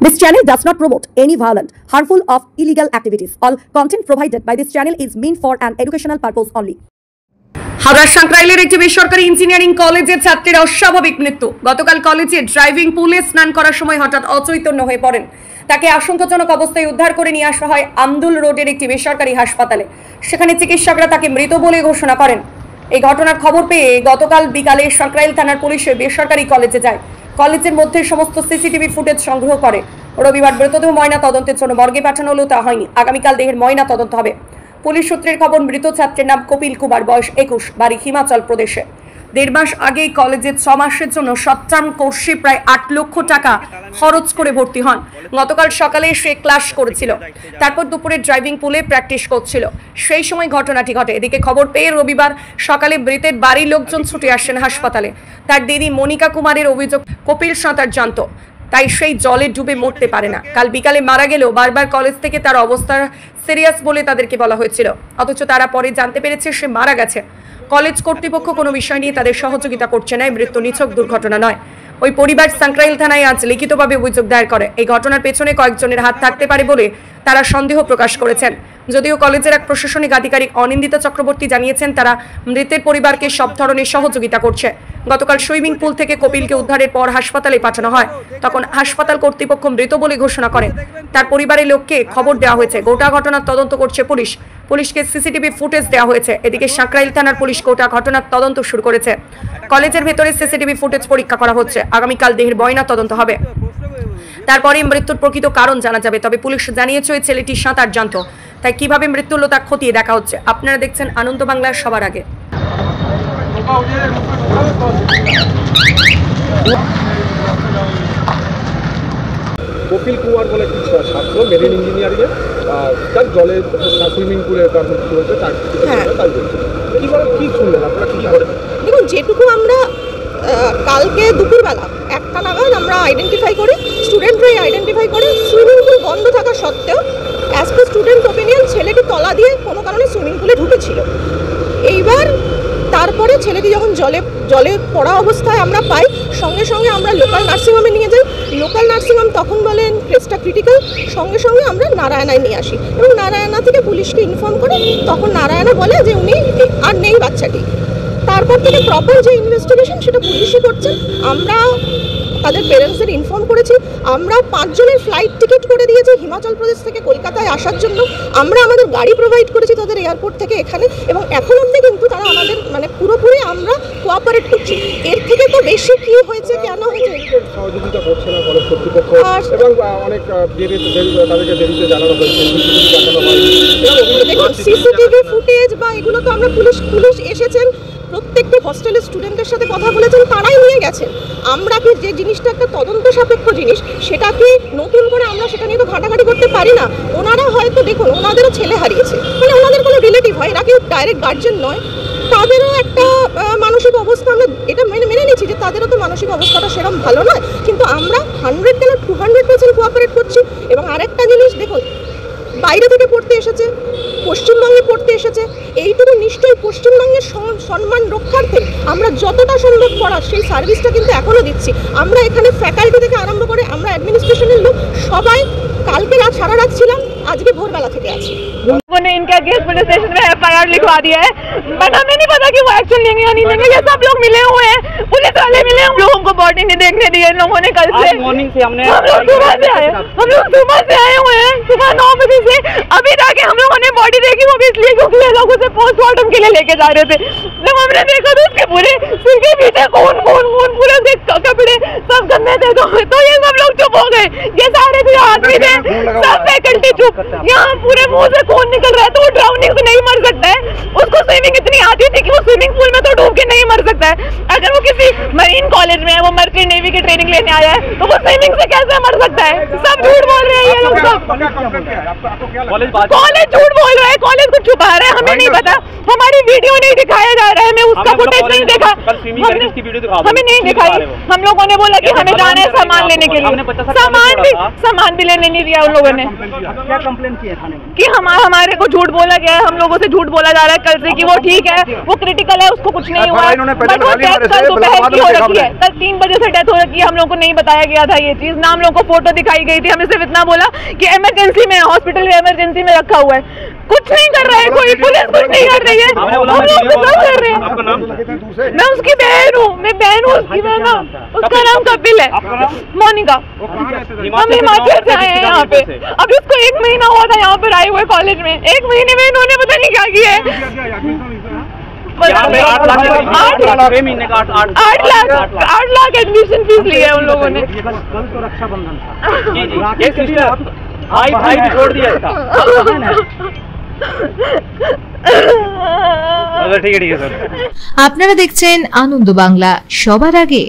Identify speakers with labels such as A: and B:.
A: This channel does not promote any violent, harmful or illegal activities. All content provided by this channel is meant for an educational purpose only.
B: হাওড়ার সাঁকরাইলের একটি বেসরকারি engineering কলেজের ছাত্রের অস্বাভাবিক মৃত্যু। গতকাল কলেজে ড্রাইভিং পুলে স্নান করার সময় হঠাৎ অচৈতন্য হয়ে পড়েন। তাকে আশঙ্কাজনক অবস্থায় উদ্ধার করে নিয়ে আসা হয় আমদুল রোডের একটি বেসরকারি হাসপাতালে। সেখানে চিকিৎসকরা তাকে মৃত বলে ঘোষণা করেন। এই ঘটনার খবর পেয়ে গতকাল বিকালে সাঁকরাইল থানার পুলিশ বেসরকারি কলেজে যায়। কলেজের মধ্যে সমস্ত সিসিটিভি ফুটেজ সংগ্রহ করে। রবিবার মৃতদেহ ময়না তদন্তের জন্য মর্গে পাঠানো হলেও তা হয়নি। আগামীকাল দেহের ময়না তদন্ত হবে। পুলিশ সূত্রের খবর, মৃত ছাত্রের নাম কপিল কুমার, বয়স 21, বাড়ি হিমাচল প্রদেশে। 1.5 মাস আগেই কলেজের 6 মাসের জন্য শর্ট-টার্ম কোর্সে প্রায় 8 লক্ষ টাকা খরচ করে ভর্তি হন। গতকাল সকালে সে ক্লাস করেছিল, তারপর দুপুরে ড্রাইভিং পুলে প্র্যাকটিস করছিল। সেই সময় ঘটনাটি ঘটে। এদিকে খবর পেয়ে রবিবার সকালে মৃতের বাড়ির লোকজন ছুটে আসেন হাসপাতালে। তার দিদি মনিকা কুমারের অভিযোগ, কপিল সাঁতার জানত, তাই সেই জলে ডুবে মরতে পারে না। কাল বিকালে মারা গেলেও বারবার কলেজ থেকে তার অবস্থা সিরিয়াস বলে তাদেরকে বলা হয়েছিল, অথচ তারা পরে জানতে পেরেছে সে মারা গেছে। কলেজ কর্তৃপক্ষ কোনো বিষয় নিয়ে তাদের সহযোগিতা করছে না। মৃত্যু নিছক দুর্ঘটনা নয়। ওই পরিবার সাঁকরাইল থানায় আজ লিখিতভাবে অভিযোগ দায়ের করে। এই ঘটনার পেছনে কয়েকজনের হাত থাকতে পারে বলে তারা সন্দেহ প্রকাশ করেছেন। যদিও কলেজের এক প্রশাসনিক আধিকারিক অনিন্দিতা চক্রবর্তী জানিয়েছেন তারা মৃতের পরিবারকে সব ধরনের সহযোগিতা করছে। গতকাল সুইমিং পুল থেকে কপিলকে উদ্ধারের পর হাসপাতালে পাঠানো হয়। তখন হাসপাতাল কর্তৃপক্ষ মৃত বলে ঘোষণা করে। তার পরিবারের লোককে খবর দেওয়া হয়েছে। গোটা ঘটনার তদন্ত করছে পুলিশ। পুলিশকে সিসিটিভি ফুটেজ দেওয়া হয়েছে। এদিকে সাঁকরাইল থানার পুলিশ গোটা ঘটনার তদন্ত শুরু করেছে। কলেজের ভেতরে সিসিটিভি ফুটেজ পরীক্ষা করা হচ্ছে। আগামীকাল দেহের ময়না তদন্ত হবে। তারপরে মৃত্যুর প্রকৃত কারণ জানা যাবে। তবে পুলিশ জানিয়েছে ওই ছেলেটি সাঁতার জানত, তাই কিভাবে মৃত্যু হলো তা খতিয়ে দেখা হচ্ছে। আপনারা দেখছেন আনন্দ বাংলার সবার আগে।
C: কপিল কুমার বলে একটি ছাত্র, মেরিন ইঞ্জিনিয়ারিং এর, তার জলে সুইমিং পুলে তার মৃত্যু হয়েছে। তাই কিভাবে কি শুনলেন আপনারা, কি করেন?
D: দেখুন, যেটুকু আমরা কালকে দুপুরবেলা 1টা নাগাদ আমরা আইডেন্টিফাই করি, স্টুডেন্টরাই আইডেন্টিফাই করে, সুইমিং পুল বন্ধ থাকা সত্ত্বেও অ্যাজ পার স্টুডেন্ট ওপিনিয়ন ছেলেটি তলা দিয়ে কোনো কারণে সুইমিং পুলে ঢুকেছিল। এইবার তারপরে ছেলেটি যখন জলে পড়া অবস্থায় আমরা পাই, সঙ্গে সঙ্গে আমরা লোকাল নার্সিংহোমে নিয়ে যাই। লোকাল নার্সিংহোম তখন বলেন কেসটা ক্রিটিক্যাল, সঙ্গে সঙ্গে আমরা নারায়ণায় নিয়ে আসি এবং নারায়ণা থেকে পুলিশকে ইনফর্ম করে। তখন নারায়ণা বলে যে উনি আর নেই বাচ্চাটি। তারপর থেকে প্রপার যে ইনভেস্টিগেশন সেটা পুলিশই করছেন। আমরা তাদের পেরেন্টসদের ইনফর্ম করেছি। আমরা 5 জনের ফ্লাইট টিকিট করে দিয়েছি হিমাচল প্রদেশ থেকে কলকাতায় আসার জন্য। আমরা আমাদের গাড়ি প্রোভাইড করেছি তাদের এয়ারপোর্ট থেকে এখানে, এবং এখন অবধি কিন্তু তারা আমাদের পুরোপুরি আমরা কোঅপারেট করছি। এর থেকে তো বেশি কি হয়েছে, কেন হয়েছে
C: সহযোগিতা করছে না কলেজ কর্তৃপক্ষ, এবং অনেক তাদেরকে দেরিতে জানানো হয়েছে,
D: সিসিটিভি ফুটেজ বা এগুলো তো আমরা পুলিশ এসেছেন, প্রত্যেকটি হস্টেলের স্টুডেন্টের সাথে কথা বলেছেন, তারাই নিয়ে গেছেন। আমরা কি যে জিনিসটা একটা তদন্ত সাপেক্ষ জিনিস, সেটা কি নতুন করে আমরা সেটা নিয়ে তো ঘাটাঘাটি করতে পারি না। ওনারা হয়তো দেখুন, ওনাদেরও ছেলে হারিয়েছে, ওনাদের কোনো রিলেটিভ হয়, এরা কেউ ডাইরেক্ট গার্জেন নয়, তাদেরও একটা মানসিক অবস্থা, আমরা এটা মেনে নিচ্ছি যে তাদেরও তো মানসিক অবস্থাটা সেরকম ভালো নয়। কিন্তু আমরা 100 কেন 200% কোঅপারেট করছি। এবং আরেকটা জিনিস দেখুন, বাইরে থেকে পড়তে এসেছে, পশ্চিমবঙ্গে পড়তে এসেছে, এইটুকু নিশ্চয়ই পশ্চিমবঙ্গের সম্মান রক্ষার্থে আমরা যতটা সম্ভব করার সেই সার্ভিসটা কিন্তু এখনও দিচ্ছি। আমরা এখানে ফ্যাকাল্টি থেকে আরম্ভ করে আমরা অ্যাডমিনিস্ট্রেশনের লোক সবাই কালকে রাত সারা রাত ছিলাম, আজকে ভোরবেলা থেকে আছি।
E: उन्होंने इनके अगेंस्ट पुलिस स्टेशन में FIR लिखवा दिया है, बट हमें नहीं पता कि वो एक्शन लेंगे या नहीं लेंगे। ये सब लोग मिले हुए हैं, पुलिस वाले मिले हुए, लोगों को बॉडी नहीं देखने दी इन लोगों ने। कल से मॉर्निंग से हम लोग सुबह से आए हुए हैं, सुबह 9 बजे से अभी तक हम लोगों ने बॉडी देखी, वो भी इसलिए क्योंकि ये लोग उसे पोस्टमार्टम के लिए लेके जा रहे थे। जब हमने देखा तो उसके पूरे सिर के पीछे खून पूरे कपड़े सब गंदे थे। तो ये सब लोग चुप हो गए, ये सारे जो आदमी थे सब फैकल्टी चुप। यहाँ पूरे मुंह से खून निकल रहा है, तो वो ड्राउनिंग से नहीं मर सकता है। उसको स्विमिंग इतनी आती थी कि वो स्विमिंग पूल में तो डूब के नहीं मर सकता है। अगर वो किसी मरीन कॉलेज में है, वो मर्चेंट नेवी की ट्रेनिंग लेने आया है, तो वो स्विमिंग से कैसे मर सकता है? सब झूठ बोल रहे हैं ये लोग सब। कॉलेज झूठ बोल रहा है, कॉलेज कुछ छुपा रहा है, हमें नहीं पता, हमारी वीडियो नहीं दिखाया जा रहा है, मैं उसका फुटेज नहीं देखा, हमें नहीं दिखाई। हम लोगों ने बोला कि हमें जाना है सामान लेने के लिए, सामान भी लेने नहीं दिया उन लोगों ने।
F: क्या कंप्लेन की है थाने में?
E: कि हमारे को झूठ बोला गया है, हम लोगों से झूठ बोला जा रहा है कल से कि वो ठीक है, वो क्रिटिकल है, उसको कुछ नहीं हुआ, बट वो डेथ कल दोपहर की हो रखी है, कल 3 बजे से डेथ हो रखी है। हम लोग को नहीं बताया गया था ये चीज, ना हम लोग को फोटो दिखाई गई थी, हमें सिर्फ इतना बोला कि इमरजेंसी में, हॉस्पिटल में इमरजेंसी में रखा हुआ है। कुछ नहीं कर रहा है कोई, पुलिस कुछ नहीं कर रही है, हम लोग तो सब कर रहे हैं। मैं उसकी बहन हूँ, मैं बहन हूँ उसकी, मैं ना, उसका नाम कपिल है, मोनिका। हम हिमाचल से आए हैं यहाँ पे, अभी उसको 1 महीना हुआ था यहाँ पर आए हुए कॉलेज में, 1 महीने में इन्होंने पता नहीं क्या किया है। 8 लाख एडमिशन फीस ली है उन लोगों ने।
F: कल तो रक्षाबंधन था।
E: भाई भी छोड़ दिया इसका।
G: আপনারা দেখছেন আনন্দ বাংলা, সবার আগে।